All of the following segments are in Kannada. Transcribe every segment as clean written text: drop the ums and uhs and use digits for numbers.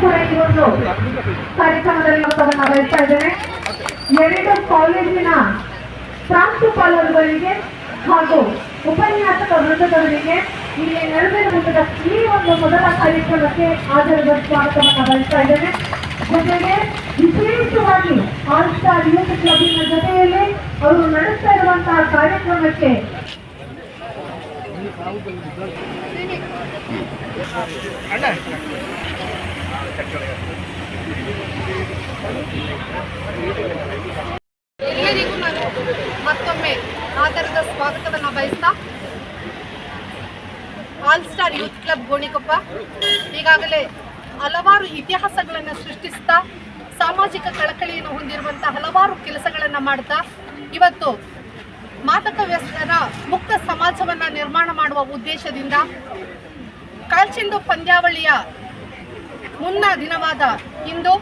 ಕೂಡ ಈ ಒಂದು ಕಾರ್ಯಕ್ರಮದಲ್ಲಿ ವಹಿಸ್ತಾ ಇದ್ದೇನೆ. 2 ಕಾಲೇಜಿನ ಪ್ರಾಂಶುಪಾಲರುಗಳಿಗೆ ಹಾಗೂ ಉಪನ್ಯಾಸಕ ವೃಂದದವರಿಗೆ ಇಲ್ಲಿ ನೆರವೇರಿಸಿದ ಈ ಒಂದು ಮೊದಲ ಕಾರ್ಯಕ್ರಮಕ್ಕೆ ಆಧಾರದ ಸ್ವಾಗತವನ್ನು ಬಯಸ್ತಾ ಇದ್ದೇನೆ. ಜೊತೆಗೆ ವಿಶೇಷವಾಗಿ ಆಲ್ ಸ್ಟಾರ್ ಯೂತ್ ಕ್ಲಬ್ಬಿನ ಜೊತೆಯಲ್ಲಿ ಅವರು ನಡೆಸ್ತಾ ಇರುವಂತಹ ಕಾರ್ಯಕ್ರಮಕ್ಕೆ ಎಲ್ಲರಿಗೂ ನಾನು ಮತ್ತೊಮ್ಮೆ ಆಧಾರದ ಸ್ವಾಗತವನ್ನು ಬಯಸ್ತಾ, all star youth club Gonikoppa ಈಗಾಗಲೇ ಹಲವಾರು ಇತಿಹಾಸಗಳನ್ನು ಸೃಷ್ಟಿಸ್ತಾ ಸಾಮಾಜಿಕ ಕಳಕಳಿಯನ್ನು ಹೊಂದಿರುವಂತಹ ಹಲವಾರು ಕೆಲಸಗಳನ್ನು ಮಾಡ್ತಾ ಇವತ್ತು ಮಾದಕ ವ್ಯಸನ ಮುಕ್ತ ಸಮಾಜವನ್ನು ನಿರ್ಮಾಣ ಮಾಡುವ ಉದ್ದೇಶದಿಂದ ಕಾಲ್ಚೆಂಡು ಪಂದ್ಯಾವಳಿಯ ಮುನ್ನ ದಿನವಾದ ಇಂದು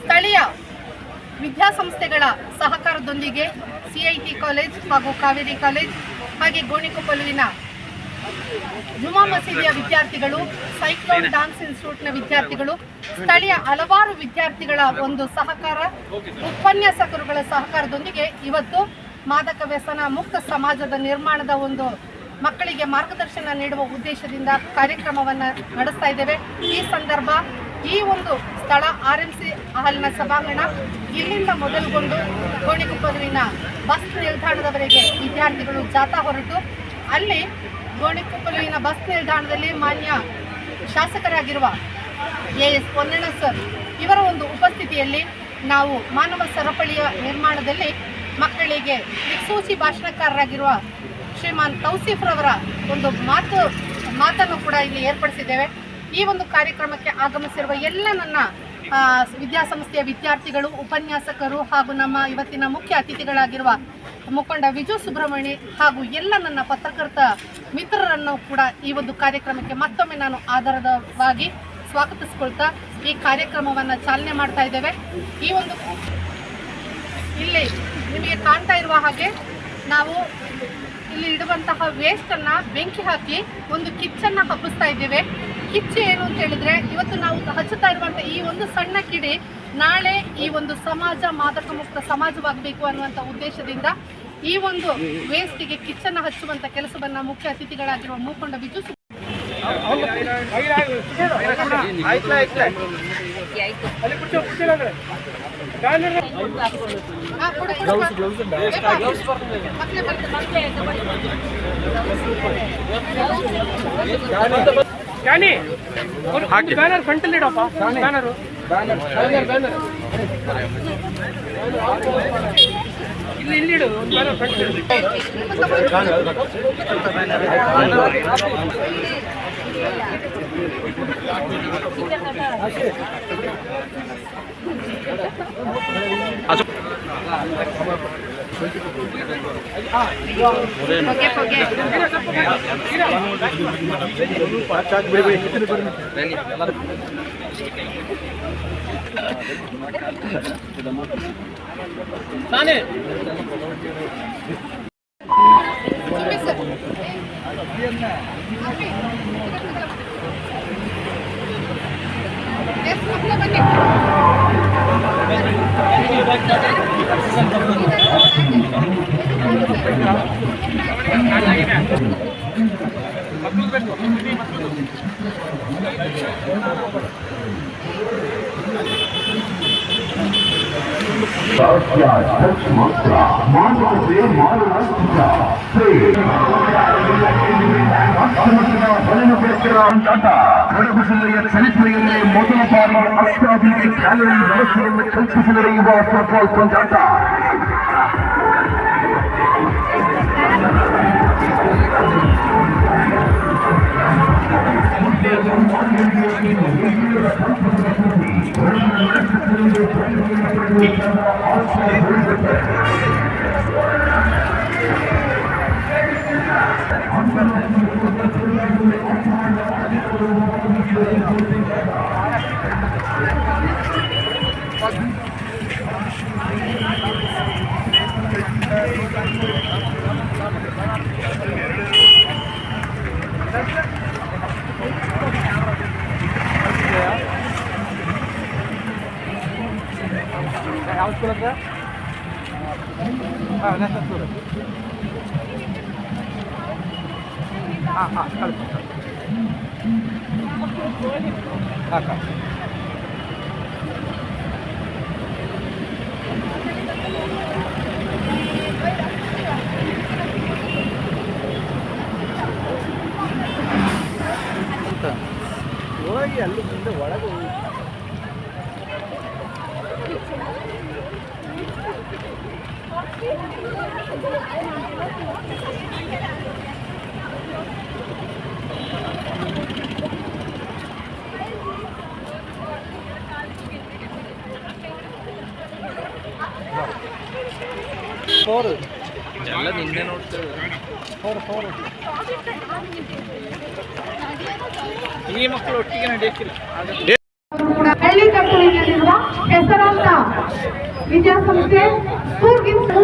ಸ್ಥಳೀಯ ವಿದ್ಯಾಸಂಸ್ಥೆಗಳ ಸಹಕಾರದೊಂದಿಗೆ CIT ಕಾಲೇಜ್ ಹಾಗೂ ಕಾವೇರಿ ಕಾಲೇಜ್ ಹಾಗೆ ಗೋಣಿಕೊಪ್ಪಲುವಿನ ಜುಮಾ ಮಸೀದಿಯ ವಿದ್ಯಾರ್ಥಿಗಳು, ಸೈಕ್ಲೋನ್ ಡಾನ್ಸ್ ಇನ್ಸ್ಟಿಟ್ಯೂಟ್ನ ವಿದ್ಯಾರ್ಥಿಗಳು, ಸ್ಥಳೀಯ ಹಲವಾರು ವಿದ್ಯಾರ್ಥಿಗಳ ಒಂದು ಸಹಕಾರ, ಉಪನ್ಯಾಸಕರುಗಳ ಸಹಕಾರದೊಂದಿಗೆ ಇವತ್ತು ಮಾದಕ ವ್ಯಸನ ಮುಕ್ತ ಸಮಾಜದ ನಿರ್ಮಾಣದ ಒಂದು ಮಕ್ಕಳಿಗೆ ಮಾರ್ಗದರ್ಶನ ನೀಡುವ ಉದ್ದೇಶದಿಂದ ಕಾರ್ಯಕ್ರಮವನ್ನು ನಡೆಸ್ತಾ ಇದ್ದೇವೆ. ಈ ಸಂದರ್ಭ ಈ ಒಂದು ಸ್ಥಳ RMC ಹಾಲ್ನ ಸಭಾಂಗಣ, ಇಲ್ಲಿಂದ ಮೊದಲುಗೊಂಡು ಗೋಣಿಕೊಪ್ಪಲುವಿನ ಬಸ್ ನಿಲ್ದಾಣದವರೆಗೆ ವಿದ್ಯಾರ್ಥಿಗಳು ಜಾಥಾ ಹೊರಟು ಅಲ್ಲಿ ಗೋಣಿಕೊಪ್ಪಲುವಿನ ಬಸ್ ನಿಲ್ದಾಣದಲ್ಲಿ ಮಾನ್ಯ ಶಾಸಕರಾಗಿರುವ AS ಪೊನ್ನಣ್ಣ ಸರ್ ಇವರ ಒಂದು ಉಪಸ್ಥಿತಿಯಲ್ಲಿ ನಾವು ಮಾನವ ಸರಪಳಿಯ ನಿರ್ಮಾಣದಲ್ಲಿ ಮಕ್ಕಳಿಗೆ ದಿಕ್ಸೂಚಿ ಭಾಷಣಕಾರರಾಗಿರುವ ಶ್ರೀಮಾನ್ ತೌಸೀಫ್ರವರ ಒಂದು ಮಾತನ್ನು ಕೂಡ ಇಲ್ಲಿ ಏರ್ಪಡಿಸಿದ್ದೇವೆ. ಈ ಒಂದು ಕಾರ್ಯಕ್ರಮಕ್ಕೆ ಆಗಮಿಸಿರುವ ಎಲ್ಲ ನನ್ನ ವಿದ್ಯಾಸಂಸ್ಥೆಯ ವಿದ್ಯಾರ್ಥಿಗಳು, ಉಪನ್ಯಾಸಕರು ಹಾಗೂ ನಮ್ಮ ಇವತ್ತಿನ ಮುಖ್ಯ ಅತಿಥಿಗಳಾಗಿರುವ ಮುಖಂಡ ವಿಜು ಸುಬ್ರಹ್ಮಣ್ಯ ಹಾಗೂ ಎಲ್ಲ ನನ್ನ ಪತ್ರಕರ್ತ ಮಿತ್ರರನ್ನು ಕೂಡ ಈ ಒಂದು ಕಾರ್ಯಕ್ರಮಕ್ಕೆ ಮತ್ತೊಮ್ಮೆ ನಾನು ಆಧಾರವಾಗಿ ಸ್ವಾಗತಿಸಿಕೊಳ್ತಾ ಈ ಕಾರ್ಯಕ್ರಮವನ್ನು ಚಾಲನೆ ಮಾಡ್ತಾ ಇದ್ದೇವೆ. ಈ ಒಂದು ಇಲ್ಲಿ ನಿಮಗೆ ಕಾಣ್ತಾ ಇರುವ ಹಾಗೆ ನಾವು ಇಲ್ಲಿ ಇಡುವಂತಹ ವೇಸ್ಟನ್ನು ಬೆಂಕಿ ಹಾಕಿ ಒಂದು ಕಿಚ್ಚನ್ನು ಹಬ್ಬಿಸ್ತಾ ಇದ್ದೇವೆ. ಕಿಚ್ಚು ಏನು ಅಂತ ಹೇಳಿದ್ರೆ, ಇವತ್ತು ನಾವು ಹಚ್ಚುತ್ತಾ ಇರುವಂಥ ಈ ಒಂದು ಸಣ್ಣ ಕಿಡಿ ನಾಳೆ ಈ ಒಂದು ಸಮಾಜ ಮಾದಕ ಮುಕ್ತ ಸಮಾಜವಾಗಬೇಕು ಅನ್ನುವಂಥ ಉದ್ದೇಶದಿಂದ ಈ ಒಂದು ವೇಸ್ಟಿಗೆ ಕಿಚ್ಚನ್ನು ಹಚ್ಚುವಂಥ ಕೆಲಸವನ್ನು ಮುಖ್ಯ ಅತಿಥಿಗಳಾಗಿರುವ ಮುಖಂಡ ವಿಜು ಬ್ಯಾನರ್ ಫ್ರಂಟಲ್ಲಿ ಇಡಪ್ಪ, ಬ್ಯಾನರು ಇಲ್ಲಿ ಇಡು, ಒಂದು ಬ್ಯಾನರ್ ಫ್ರಂಟ್ ತಾನೇ ಕೊಡಗು ಜಿಲ್ಲೆಯ ಚರಿತ್ರೆಯಲ್ಲೇ ಮೊದಲ ಬಾರಿ ಅಷ್ಟಾಧಿಕ ಕ್ಯಾಲರಿ ವ್ಯವಸ್ಥೆಯನ್ನು ಕಲ್ಪಿಸಿ ನಡೆಯುವ ಫುಟ್ಬಾಲ್ ಪಂದ್ಯಾಟ. ಯಾವ ಸ್ಕೂಲ್ ಹತ್ರ? ಹಾಂ ನ್ಯಾಷನಲ್ ಸ್ಕೂಲ್. ಹಾಂ ಕಳಿಸಿ ಹಾಂ ಹೋಗಿ ಅಲ್ಲಿ ಮುಂದೆ ಒಳಗೆ ಹೋಗಿ ಎಲ್ಲ ನಿನ್ನೆ ನೋಡ್ತೇವೆ. ಈ ಮಕ್ಕಳು ಒಟ್ಟಿಗೆ ನಡೆಯಕ್ಕಿಲ್ಲ. ಹಳ್ಳಿ ಕಟ್ಟುವಿನಲ್ಲಿರುವ ಹೆಸರಾಂತ ವಿದ್ಯಾಸಂಸ್ಥೆ ಕೂರ್ಗಿತ್ತು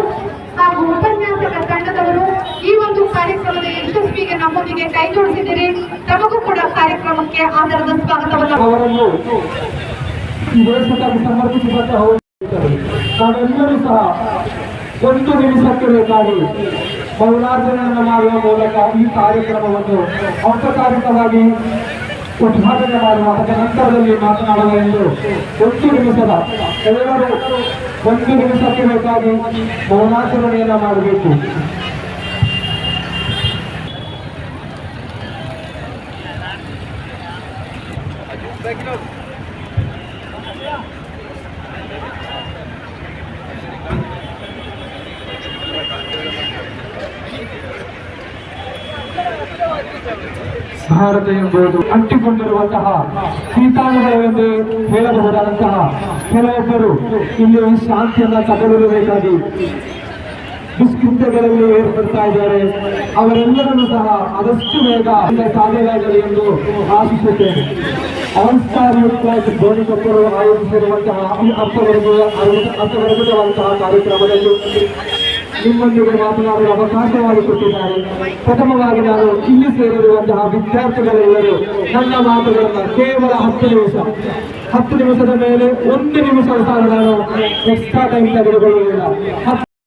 ಹಾಗೂ ಉಪನ್ಯಾಸಕ ತಂಡದವರು ಈ ಒಂದು ಕಾರ್ಯಕ್ರಮದ ಯಶಸ್ವಿಗೆ ನಮ್ಮೊಂದಿಗೆ ಕೈ ಜೋಡಿಸಿದ್ದೀರಿ. ತಮಗೂ ಕೂಡ ಕಾರ್ಯಕ್ರಮಕ್ಕೆ ಆಧಾರದ ಸ್ವಾಗತವನ್ನು ಅವರನ್ನು ಈ ದೇಶಕ್ಕಾಗಿ ಸಮರ್ಪಿಸಿದಂತ ನಾವೆಲ್ಲರೂ ಸಹ ಒಂದು ನಿಮಿಷಕ್ಕೆ ಬೇಕಾಗಿ ಮೌನಾರ್ಜನೆಯನ್ನು ಮಾಡುವ ಮೂಲಕ ಈ ಕಾರ್ಯಕ್ರಮವನ್ನು ಔಪಚಾರಿಕವಾಗಿ ಉದ್ಘಾಟನೆ ಮಾಡುವ ಅದರ ನಂತರದಲ್ಲಿ ಮಾತನಾಡುವ ಎಂದು ಒಂದು ನಿಮಿಷದ ಎಲ್ಲರೂ ಒಂದು ನಿಮಿಷಕ್ಕೆ ಬೇಕಾಗಿ ಮೌನಾಚರಣೆಯನ್ನು ಮಾಡಬೇಕು. ಭಾರತ ಎಂಬುದು ಅಂಟಿಕೊಂಡಿರುವಂತಹ ಶೀತಾಳುಗಳೆಂದು ಹೇಳಬಹುದಾದಂತಹ ಕೆಲವೊಬ್ಬರು ಇಲ್ಲಿ ಶಾಂತಿಯನ್ನ ತಗೊಳ್ಳಬೇಕಾಗಿ ದುಷ್ಕೃತ್ಯಗಳಲ್ಲಿ ಏರ್ಪಡ್ತಾ ಇದ್ದಾರೆ. ಅವರೆಲ್ಲರನ್ನೂ ಸಹ ಆದಷ್ಟು ಬೇಗ ಸಾಧ್ಯವಾಗಲಿ ಎಂದು ಆಶಿಸುತ್ತೇನೆ. All star youth club Gonikoppal ಆಯೋಜಿಸಿರುವಂತಹ ಈ ಅರ್ಥವರ್ಗದಂತಹ ಕಾರ್ಯಕ್ರಮದಲ್ಲಿ ನಿಮ್ಮೊಂದಿಗೆ ಮಾತನಾಡಲು ಅವಕಾಶ ಮಾಡಿಕೊಟ್ಟಿದ್ದಾರೆ. ಪ್ರಥಮವಾಗಿ ನಾನು ಇಲ್ಲಿ ಸೇರಿರುವಂತಹ ವಿದ್ಯಾರ್ಥಿಗಳೆಲ್ಲರೂ ನನ್ನ ಮಾತುಗಳನ್ನು ಕೇವಲ 10 ನಿಮಿಷದ ಮೇಲೆ 1 ನಿಮಿಷ ನಾನು ಎಕ್ಸ್ಟ್ರಾ ಟೈಮ್ ತೆಗೆದುಕೊಳ್ಳುವುದಿಲ್ಲ.